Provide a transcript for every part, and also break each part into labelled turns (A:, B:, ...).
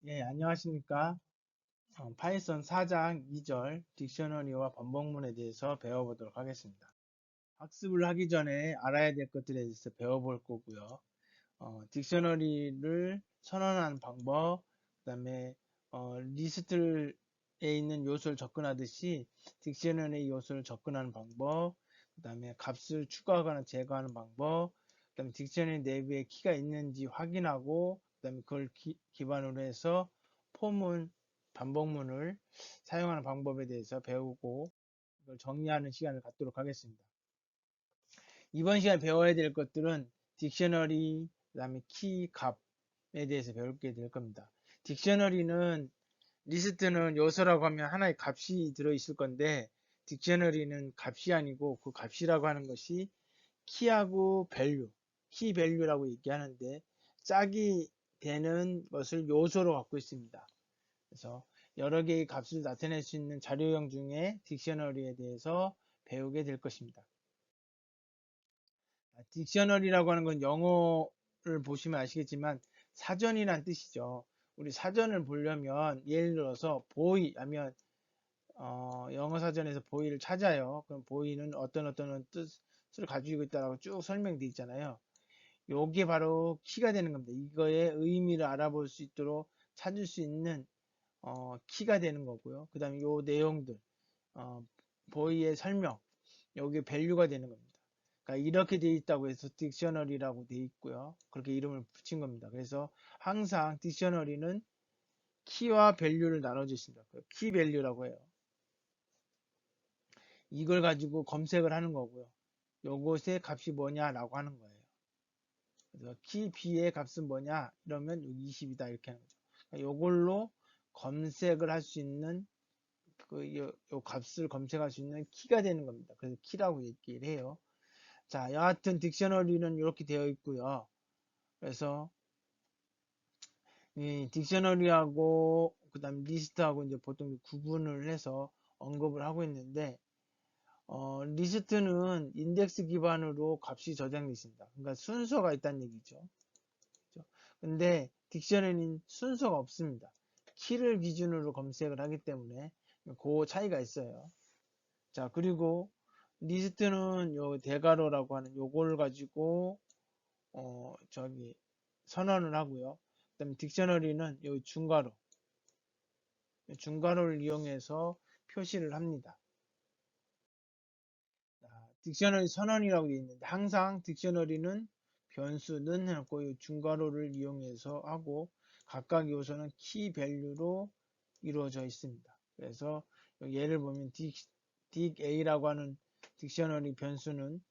A: 예, 안녕하십니까. 파이썬 4장 2절 딕셔너리와 번복문에 대해서 배워보도록 하겠습니다. 학습을 하기 전에 알아야 될 것들에 대해서 배워볼 거고요. 딕셔너리를 선언하는 방법, 그 다음에 리스트에 있는 요소를 접근하듯이 딕셔너리 요소를 접근하는 방법, 그 다음에 값을 추가하거나 제거하는 방법, 그 다음에 딕셔너리 내부에 키가 있는지 확인하고, 그 다음에 그걸 기반으로 해서 포문, 반복문을 사용하는 방법에 대해서 배우고, 이걸 정리하는 시간을 갖도록 하겠습니다. 이번 시간에 배워야 될 것들은 딕셔너리, 그 다음에 키, 값에 대해서 배우게 될 겁니다. 딕셔너리는, 리스트는 요소라고 하면 하나의 값이 들어있을 건데, 딕셔너리는 값이 아니고 그 값이라고 하는 것이 키하고 밸류, 키 밸류라고 얘기하는데, 짝이 되는 것을 요소로 갖고 있습니다. 그래서 여러 개의 값을 나타낼 수 있는 자료형 중에 딕셔너리에 대해서 배우게 될 것입니다. 딕셔너리라고 하는 건 영어를 보시면 아시겠지만 사전이란 뜻이죠. 우리 사전을 보려면 예를 들어서 보이 하면 영어 사전에서 보이를 찾아요. 그럼 보이는 어떤 뜻을 가지고 있다라고 쭉 설명되어 있잖아요. 요게 바로 키가 되는 겁니다. 이거의 의미를 알아볼 수 있도록 찾을 수 있는 키가 되는 거고요. 그 다음에 요 내용들 어, 보이의 설명 여기 밸류가 되는 겁니다. 그러니까 이렇게 돼 있다고 해서 딕셔너리라고 돼 있고요. 그렇게 이름을 붙인 겁니다. 그래서 항상 딕셔너리는 키와 밸류를 나눠져 있습니다. 키 밸류라고 해요. 이걸 가지고 검색을 하는 거고요. 요것의 값이 뭐냐라고 하는 거예요. 그래서 키 B의 값은 뭐냐? 이러면 20이다 이렇게 하는 거죠. 그러니까 요걸로 검색을 할 수 있는 요 값을 검색할 수 있는 키가 되는 겁니다. 그래서 키라고 얘기를 해요. 자, 여하튼 딕셔너리는 이렇게 되어 있고요. 그래서 이 딕셔너리하고 그다음 리스트하고 이제 보통 구분을 해서 언급을 하고 있는데 리스트는 인덱스 기반으로 값이 저장되어 있습니다. 그러니까 순서가 있다는 얘기죠. 그렇죠? 근데 딕셔너리는 순서가 없습니다. 키를 기준으로 검색을 하기 때문에 그 차이가 있어요. 자, 그리고 리스트는 요 대괄호라고 하는 요걸 가지고 저기 선언을 하고요. 그다음에 딕셔너리는 요 중괄호를 이용해서 표시를 합니다. 딕셔너리 선언이라고 되어 있는데 항상 딕셔너리는 변수는 해놓고 이 중괄호를 이용해서 하고 각각 요소는 키 밸류로 이루어져 있습니다. 그래서 예를 보면 딕A라고 하는 딕셔너리 변수는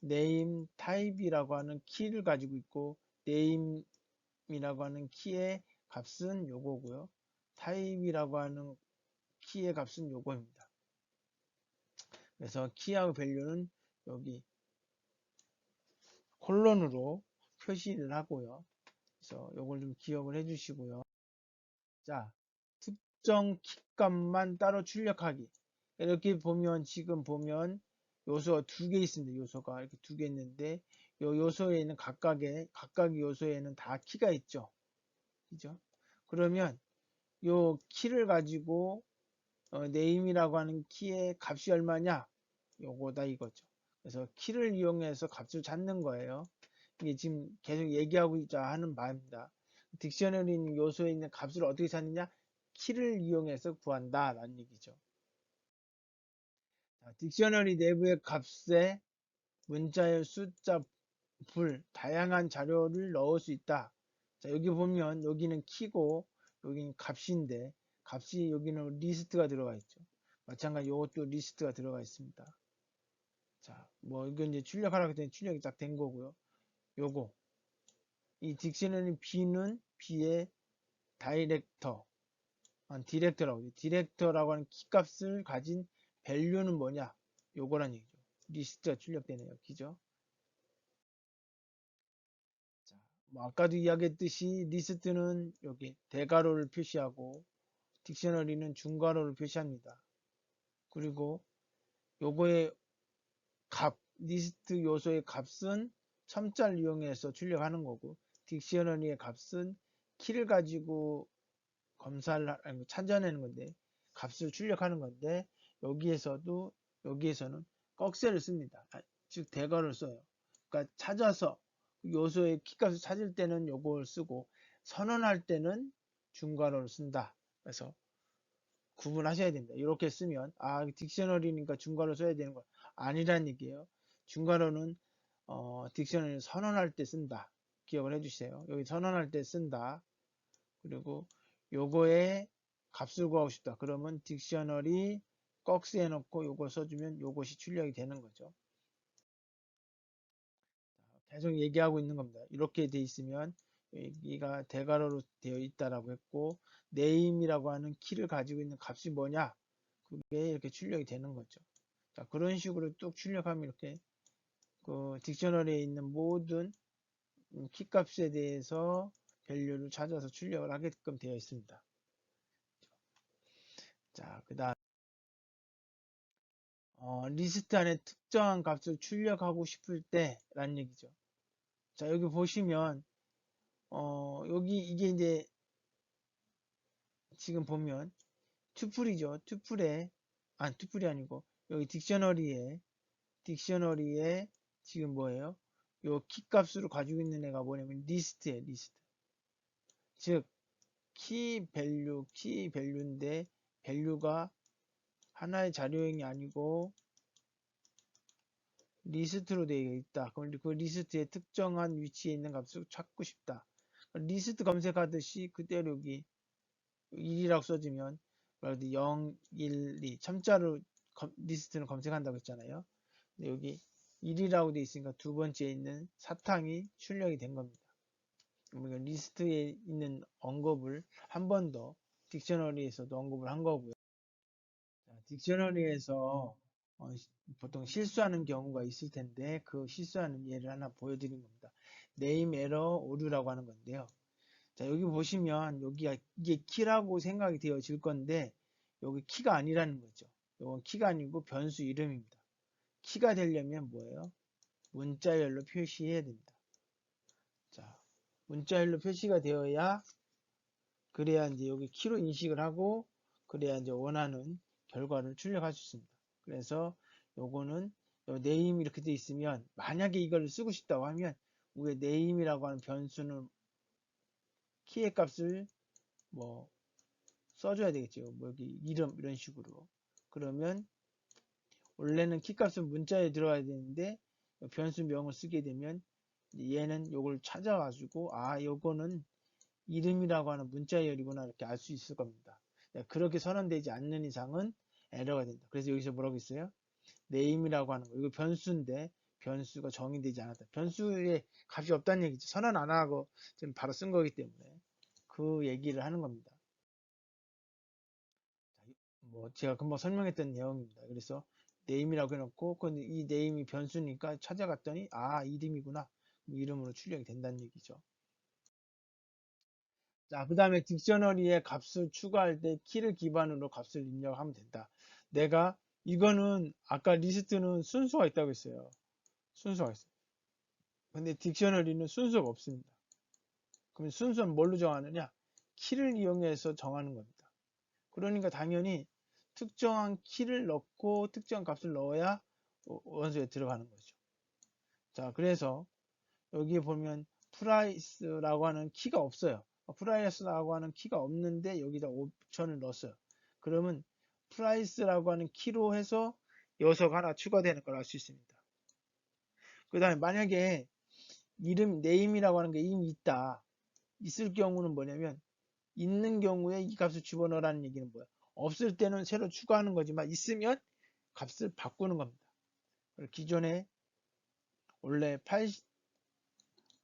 A: name type이라고 하는 키를 가지고 있고 name이라고 하는 키의 값은 요거고요. type이라고 하는 키의 값은 요거입니다. 그래서 키하고 밸류는 여기 콜론으로 표시를 하고요. 그래서 요걸 좀 기억을 해 주시고요. 자, 특정 키값만 따로 출력하기. 이렇게 보면 지금 보면 요소가 두 개 있습니다. 요소가 이렇게 두 개 있는데 요 요소에는 각각 요소에는 다 키가 있죠. 그죠? 그러면 요 키를 가지고 네임이라고 하는 키의 값이 얼마냐? 요거다 이거죠. 그래서 키를 이용해서 값을 찾는 거예요. 이게 지금 계속 얘기하고자 하는 바입니다. 딕셔너리 요소에 있는 값을 어떻게 찾느냐? 키를 이용해서 구한다 라는 얘기죠. 자, 딕셔너리 내부의 값에 문자의 숫자, 다양한 자료를 넣을 수 있다. 자, 여기 보면 여기는 키고 여기는 값인데 값이 여기는 리스트가 들어가 있죠. 마찬가지 이것도 리스트가 들어가 있습니다. 자, 뭐 이건 이제 출력하라고 했더니 출력이 딱 된 거고요. 요거 이 딕셔너리 B는 B의 다이렉터, 디렉터라고 하는 키값을 가진 밸류는 뭐냐? 요거란 얘기죠. 리스트가 출력되네요. 그죠? 자, 뭐 아까도 이야기했듯이 리스트는 여기 대괄호를 표시하고 딕셔너리는 중괄호를 표시합니다. 그리고 요거의 리스트 요소의 값은 첨자를 이용해서 출력하는 거고 딕셔너리의 값은 키를 가지고 찾아내는 건데, 값을 출력하는 건데, 여기에서는 꺽쇠를 씁니다. 즉, 대괄호를 써요. 그러니까 찾아서 요소의 키값을 찾을 때는 요걸 쓰고, 선언할 때는 중괄호를 쓴다. 그래서 구분하셔야 됩니다. 이렇게 쓰면, 딕셔너리니까 중괄호 써야 되는 거 아니란 얘기예요. 중괄호는, 딕셔너리 선언할 때 쓴다. 기억을 해주세요. 여기 선언할 때 쓴다. 그리고 요거에 값을 구하고 싶다. 그러면 딕셔너리 꺽쇠에 넣고 요거 써주면 요것이 출력이 되는 거죠. 계속 얘기하고 있는 겁니다. 이렇게 돼 있으면 여기가 대괄호로 되어 있다라고 했고, name이라고 하는 키를 가지고 있는 값이 뭐냐? 그게 이렇게 출력이 되는 거죠. 자, 그런 식으로 뚝 출력하면 이렇게 그 딕셔너리에 있는 모든 키 값에 대해서 밸류를 찾아서 출력을 하게끔 되어 있습니다. 자, 그 다음 리스트 안에 특정한 값을 출력하고 싶을 때 라는 얘기죠. 자, 여기 보시면 여기 이게 이제 지금 보면 투플이죠. 투플이 아니고 여기 딕셔너리에 지금 뭐예요? 요 키 값으로 가지고 있는 애가 뭐냐면 리스트예요. 리스트. 즉 키 밸류인데 밸류가 하나의 자료형이 아니고 리스트로 되어 있다. 그럼 그 리스트의 특정한 위치에 있는 값을 찾고 싶다. 리스트 검색하듯이 그대로 여기 1이라고 써주면 0, 1, 2 첨자로 리스트는 검색한다고 했잖아요. 근데 여기 1이라고 되어 있으니까 두 번째에 있는 사탕이 출력이 된 겁니다. 그러니까 리스트에 있는 언급을 한 번 더 딕셔너리에서도 언급을 한 거고요. 딕셔너리에서 보통 실수하는 경우가 있을 텐데 그 실수하는 예를 하나 보여드린 겁니다. 네임 에러 오류라고 하는 건데요. 자, 여기 보시면 여기가 이게 키라고 생각이 되어질 건데 여기 키가 아니라는 거죠. 이건 키가 아니고 변수 이름입니다. 키가 되려면 뭐예요? 문자열로 표시해야 됩니다. 자, 문자열로 표시가 되어야 그래야 이제 여기 키로 인식을 하고 그래야 이제 원하는 결과를 출력할 수 있습니다. 그래서 요거는 네임 이렇게 돼 있으면 만약에 이걸 쓰고 싶다고 하면 우리 네임이라고 하는 변수는 키의 값을 뭐 써줘야 되겠죠. 뭐 여기 이름 이런 식으로. 그러면 원래는 키 값은 문자에 들어가야 되는데 변수명을 쓰게 되면 얘는 요걸 찾아가지고 요거는 이름이라고 하는 문자열이구나 이렇게 알 수 있을 겁니다. 그렇게 선언되지 않는 이상은 에러가 된다. 그래서 여기서 뭐라고 있어요? name이라고 하는 거. 이거 변수인데 변수가 정의되지 않았다. 변수에 값이 없다는 얘기죠. 선언 안 하고 지금 바로 쓴 거기 때문에 그 얘기를 하는 겁니다. 뭐 제가 금방 설명했던 내용입니다. 그래서 name이라고 해놓고 근데 이 name이 변수니까 찾아갔더니 이름이구나. 이름으로 출력이 된다는 얘기죠. 자, 그 다음에 딕셔너리에 값을 추가할 때 키를 기반으로 값을 입력하면 된다. 내가 이거는 아까 리스트는 순수가 있다고 했어요. 순수가 있어요. 근데 딕셔너리는 순수가 없습니다. 그럼 순수는 뭘로 정하느냐? 키를 이용해서 정하는 겁니다. 그러니까 당연히 특정한 키를 넣고 특정한 값을 넣어야 원소에 들어가는 거죠. 자, 그래서 여기에 보면 프라이스라고 하는 키가 없어요. 프라이스라고 하는 키가 없는데 여기다 옵션을 넣었어요. 그러면 프라이스라고 하는 키로 해서 녀석 하나 추가되는 걸 알 수 있습니다. 그 다음에 만약에 네임이라고 하는 게 이미 있을 경우는 뭐냐면 있는 경우에 이 값을 집어넣으라는 얘기는 뭐야? 없을 때는 새로 추가하는 거지만 있으면 값을 바꾸는 겁니다. 기존에 원래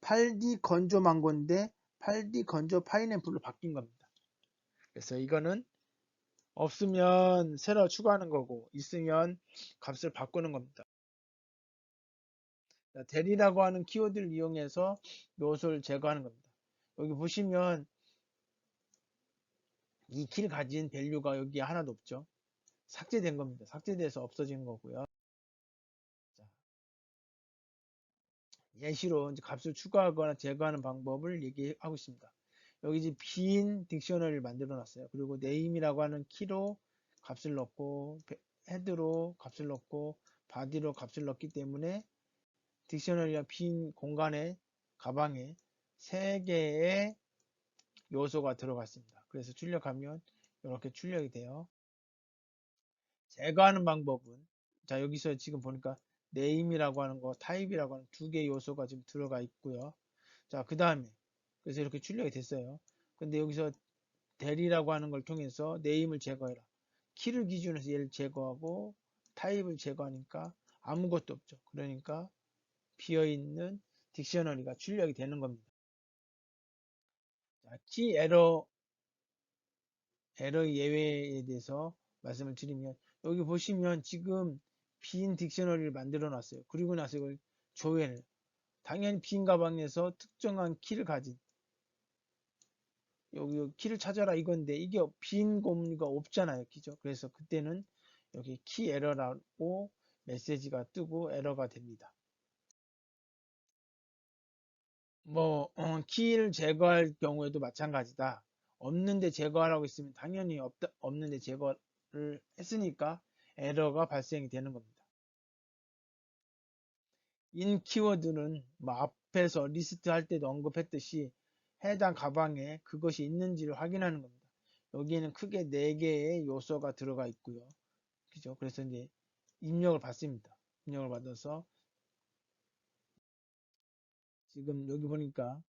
A: 8D 건조 망고인데 8D 건조 파인애플로 바뀐 겁니다. 그래서 이거는 없으면 새로 추가하는 거고 있으면 값을 바꾸는 겁니다. 대리라고 하는 키워드를 이용해서 요소를 제거하는 겁니다. 여기 보시면 이 키를 가진 밸류가 여기 하나도 없죠. 삭제된 겁니다. 삭제돼서 없어진 거고요. 자, 예시로 이제 값을 추가하거나 제거하는 방법을 얘기하고 있습니다. 여기 이제 빈 딕셔너리를 만들어 놨어요. 그리고 name이라고 하는 키로 값을 넣고 헤드로 값을 넣고 바디로 값을 넣기 때문에 딕셔너리가 빈 공간에 가방에 3개의 요소가 들어갔습니다. 그래서 출력하면 이렇게 출력이 돼요. 제거하는 방법은 자 여기서 지금 보니까 name이라고 하는 거 type이라고 하는 2개의 요소가 지금 들어가 있고요. 자 그 다음에 그래서 이렇게 출력이 됐어요. 근데 여기서 대리라고 하는 걸 통해서 name을 제거해라. 키를 기준으로 해서 얘를 제거하고 타입을 제거하니까 아무것도 없죠. 그러니까 비어있는 딕셔너리가 출력이 되는 겁니다. 자, 키 에러 예외에 대해서 말씀을 드리면 여기 보시면 지금 빈 딕셔너리를 만들어 놨어요. 그리고 나서 이걸 조회를 당연히 빈 가방에서 특정한 키를 가진 여기 키를 찾아라 이건데 이게 빈 공간 없잖아요. 그죠? 그래서 그때는 여기 키 에러라고 메시지가 뜨고 에러가 됩니다. 키를 제거할 경우에도 마찬가지다. 없는데 제거하라고 했으면 당연히 없는데 제거를 했으니까 에러가 발생이 되는 겁니다. 인 키워드는 뭐 앞에서 리스트 할 때도 언급했듯이 해당 가방에 그것이 있는지를 확인하는 겁니다. 여기에는 크게 4개의 요소가 들어가 있고요. 그죠? 그래서 이제 입력을 받습니다. 입력을 받아서 지금 여기 보니까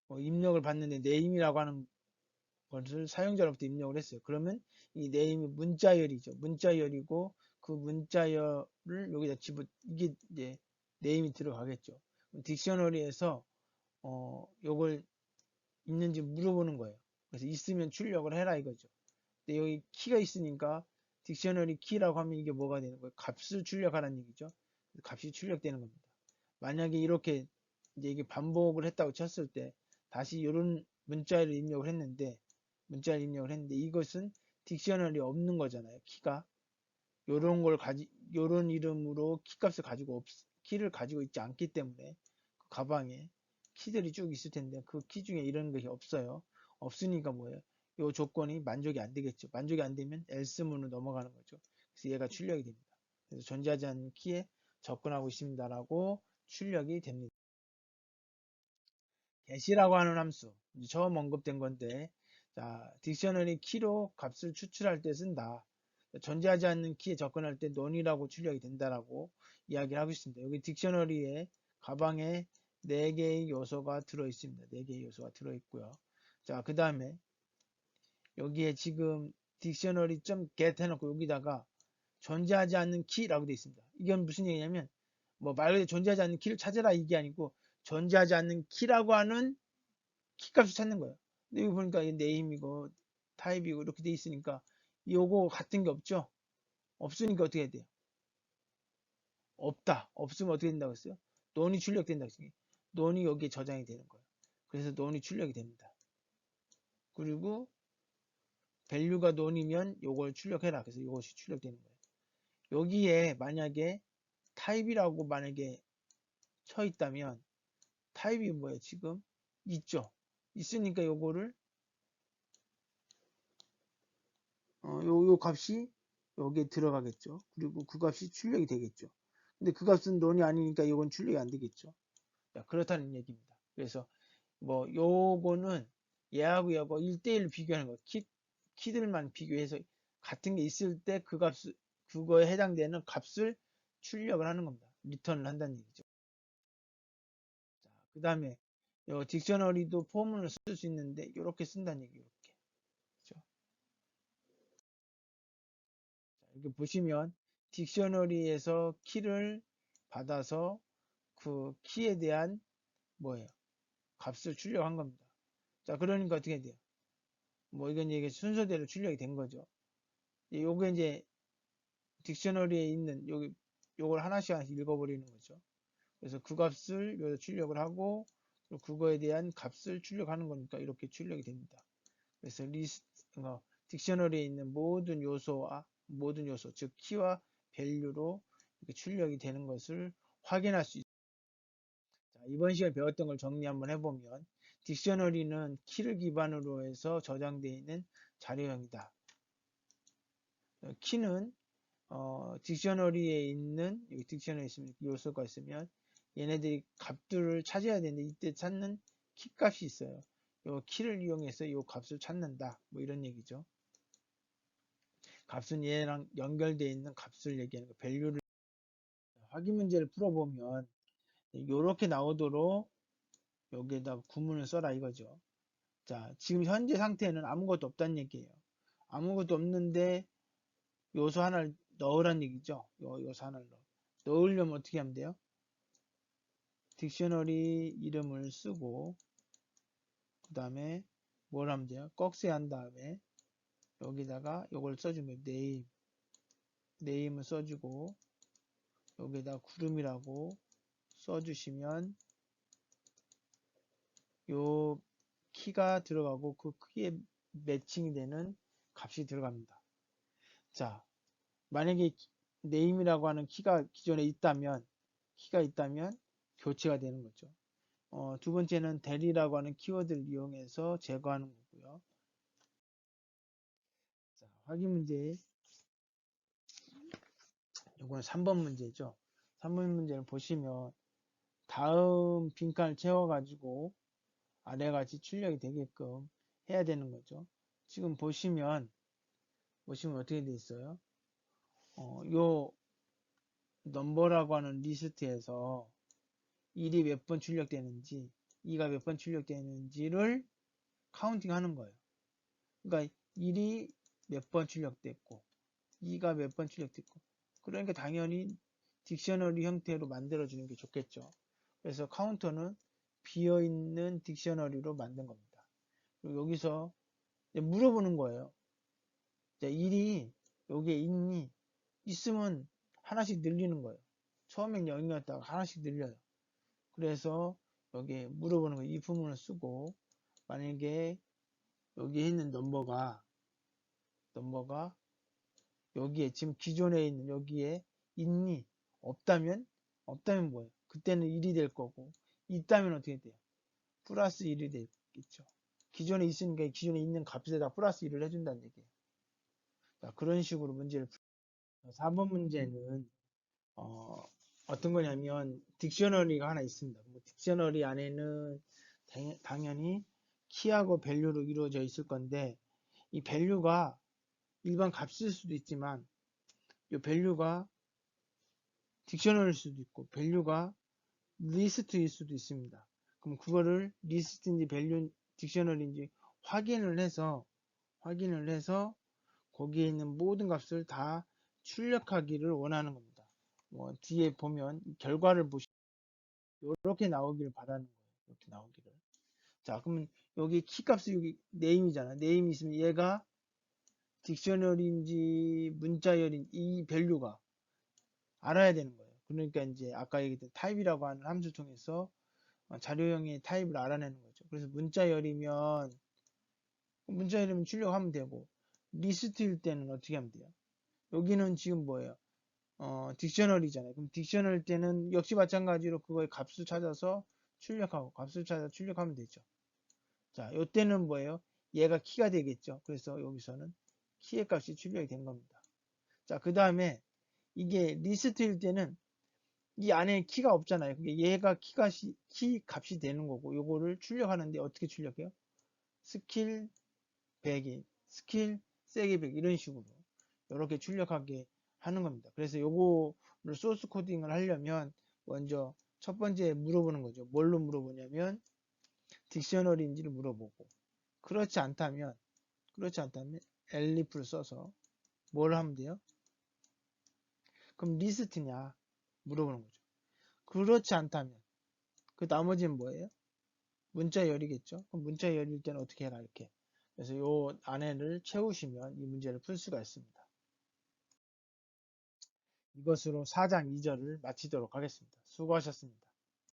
A: 입력을 받는데 name이라고 하는 것을 사용자로부터 입력을 했어요. 그러면 이 name이 문자열이죠. 문자열이고 그 문자열을 여기다 이게 이제 name이 들어가겠죠. 딕셔너리에서 요걸 있는지 물어보는 거예요. 그래서 있으면 출력을 해라 이거죠. 근데 여기 키가 있으니까 딕셔너리 키라고 하면 이게 뭐가 되는 거예요? 값을 출력하라는 얘기죠. 값이 출력되는 겁니다. 만약에 이렇게 이제 이게 반복을 했다고 쳤을 때 다시 이런 문자를 입력을 했는데 이것은 딕셔너리 없는 거잖아요. 키가 요런 걸 요런 이름으로 키값을 키를 가지고 있지 않기 때문에 그 가방에 키들이 쭉 있을 텐데 그 키 중에 이런 것이 없어요. 없으니까 뭐예요? 요 조건이 만족이 안 되겠죠. 만족이 안 되면 else문으로 넘어가는 거죠. 그래서 얘가 출력이 됩니다. 그래서 존재하지 않는 키에 접근하고 있습니다라고 출력이 됩니다. get이라고 하는 함수 처음 언급된 건데 자 딕셔너리 키로 값을 추출할 때 쓴다. 존재하지 않는 키에 접근할 때 non이라고 출력이 된다라고 이야기를 하고 있습니다. 여기 딕셔너리에 가방에 4개의 요소가 들어 있습니다. 4개의 요소가 들어 있고요. 자, 그 다음에 여기에 지금 dictionary.get 해놓고 여기다가 존재하지 않는 키라고 되어 있습니다. 이건 무슨 얘기냐면 뭐 말 그대로 존재하지 않는 키를 찾아라 이게 아니고 존재하지 않는 키라고 하는 키값을 찾는 거예요. 근데 여기 보니까 네임이고 타입이고 이렇게 돼 있으니까 요거 같은 게 없죠. 없으니까 어떻게 해야 돼요? 없다. 없으면 어떻게 된다고 했어요? 논이 출력된다고 했어요. 논이 여기에 저장이 되는 거예요. 그래서 논이 출력이 됩니다. 그리고 밸류가 논이면 요걸 출력해라. 그래서 이것이 출력되는 거예요. 여기에 만약에 타입이라고 만약에 쳐 있다면 타입이 뭐예요? 지금 있죠. 있으니까 요거를 요 값이 여기에 들어가겠죠. 그리고 그 값이 출력이 되겠죠. 근데 그 값은 논이 아니니까 이건 출력이 안 되겠죠. 자, 그렇다는 얘기입니다. 그래서 뭐 요거는 얘하고 얘하고 1대1 비교하는 거. 키들만 비교해서 같은 게 있을 때 그 값을 그거에 해당되는 값을 출력을 하는 겁니다. 리턴을 한다는 얘기죠. 자, 그 다음에 요 딕셔너리도 포문을 쓸 수 있는데 이렇게 쓴다는 얘기 이렇게. 그렇죠? 자, 이렇게 보시면 딕셔너리에서 키를 받아서 그 키에 대한 뭐예요? 값을 출력한 겁니다. 자, 그러니까 어떻게 돼요? 뭐 이건 이게 순서대로 출력이 된 거죠. 요게 이제 딕셔너리에 있는 요걸 하나씩 하나씩 읽어버리는 거죠. 그래서 그 값을 여기다 출력을 하고 그거에 대한 값을 출력하는 거니까 이렇게 출력이 됩니다. 그래서 딕셔너리에 있는 모든 요소, 즉 키와 밸류로 출력이 되는 것을 확인할 수 있습니다. 자, 이번 시간에 배웠던 걸 정리 한번 해보면 딕셔너리는 키를 기반으로 해서 저장되어 있는 자료형이다. 키는 딕셔너리에 있는 여기 딕셔너리 있으면 요소가 있으면 얘네들이 값들을 찾아야 되는데 이때 찾는 키 값이 있어요. 요 키를 이용해서 요 값을 찾는다. 뭐 이런 얘기죠. 값은 얘랑 연결되어 있는 값을 얘기하는 거. 밸류를 확인 문제를 풀어보면 요렇게 나오도록 여기에다 구문을 써라 이거죠. 자, 지금 현재 상태는 아무것도 없다는 얘기예요. 아무것도 없는데 요소 하나를 넣으란 얘기죠. 요소 하나를 넣으려면 어떻게 하면 돼요? 딕셔너리 이름을 쓰고 그 다음에 뭘 하면 돼요? 꺽쇠 한 다음에 여기다가 요걸 써주면 네임을 써주고 여기다 구름이라고 써주시면 요 키가 들어가고 그 크기에 매칭이 되는 값이 들어갑니다. 자, 만약에 네임이라고 하는 키가 기존에 있다면 교체가 되는 거죠. 두 번째는 대리라고 하는 키워드를 이용해서 제거하는 거고요. 자, 확인 문제. 이거는 3번 문제죠. 3번 문제를 보시면 다음 빈칸을 채워가지고 아래같이 출력이 되게끔 해야 되는 거죠. 지금 보시면 어떻게 돼 있어요? 요 넘버라고 하는 리스트에서 1이 몇 번 출력되는지 2가 몇 번 출력되는지를 카운팅 하는 거예요. 그러니까 1이 몇 번 출력됐고 2가 몇 번 출력됐고 그러니까 당연히 딕셔너리 형태로 만들어 주는 게 좋겠죠. 그래서 카운터는 비어있는 딕셔너리로 만든 겁니다. 그리고 여기서 물어보는 거예요. 1이 여기에 있니? 있으면 하나씩 늘리는 거예요. 처음엔 0이었다가 하나씩 늘려요. 그래서 여기에 물어보는 거예요. 이 부분을 쓰고 만약에 여기에 있는 넘버가 여기에 지금 기존에 있는 여기에 있니? 없다면 뭐예요? 그때는 1이 될 거고 있다면 어떻게 돼요? 플러스 1이 되겠죠. 기존에 있으니까 기존에 있는 값에다 플러스 1을 해준다는 얘기예요. 자, 그런 식으로 문제를 4번 문제는 어떤 거냐면 딕셔너리가 하나 있습니다. 딕셔너리 안에는 당연히 키하고 밸류로 이루어져 있을 건데 이 밸류가 일반 값일 수도 있지만 이 밸류가 딕셔너리일 수도 있고 밸류가 리스트일 수도 있습니다. 그럼 그거를 리스트인지 밸류 딕셔너리인지 확인을 해서 거기에 있는 모든 값을 다 출력하기를 원하는 겁니다. 뒤에 보면 결과를 보시면 이렇게 나오기를 바라는 거예요. 이렇게 나오기를. 자, 그러면 여기 키값이 여기 네임이잖아. 네임이 있으면 얘가 딕셔너리인지 문자열인지 이 밸류가 알아야 되는 거예요. 그러니까 이제 아까 얘기했던 타입이라고 하는 함수 통해서 자료형의 타입을 알아내는 거죠. 그래서 문자열이면 출력하면 되고 리스트일 때는 어떻게 하면 돼요? 여기는 지금 뭐예요? 딕셔너리잖아요. 그럼 딕셔너리 때는 역시 마찬가지로 그거의 값을 찾아서 출력하고 값을 찾아서 출력하면 되죠. 자, 요때는 뭐예요? 얘가 키가 되겠죠. 그래서 여기서는 키의 값이 출력이 된 겁니다. 자, 그 다음에 이게 리스트일 때는 이 안에 키가 없잖아요. 그게 얘가 키 값이 되는 거고 요거를 출력하는데 어떻게 출력해요? 스킬 100이 스킬 세기 100 이런 식으로 이렇게 출력하게 하는 겁니다. 그래서 요거를 소스 코딩을 하려면 먼저 첫 번째 물어보는 거죠. 뭘로 물어보냐면 딕셔너리인지를 물어보고 그렇지 않다면 엘리프를 써서 뭘 하면 돼요? 그럼 리스트냐 물어보는 거죠. 그렇지 않다면 그 나머지는 뭐예요? 문자열이겠죠. 그럼 문자열일 때는 어떻게 해라 이렇게. 그래서 요 안에를 채우시면 이 문제를 풀 수가 있습니다. 이것으로 4장 2절을 마치도록 하겠습니다. 수고하셨습니다.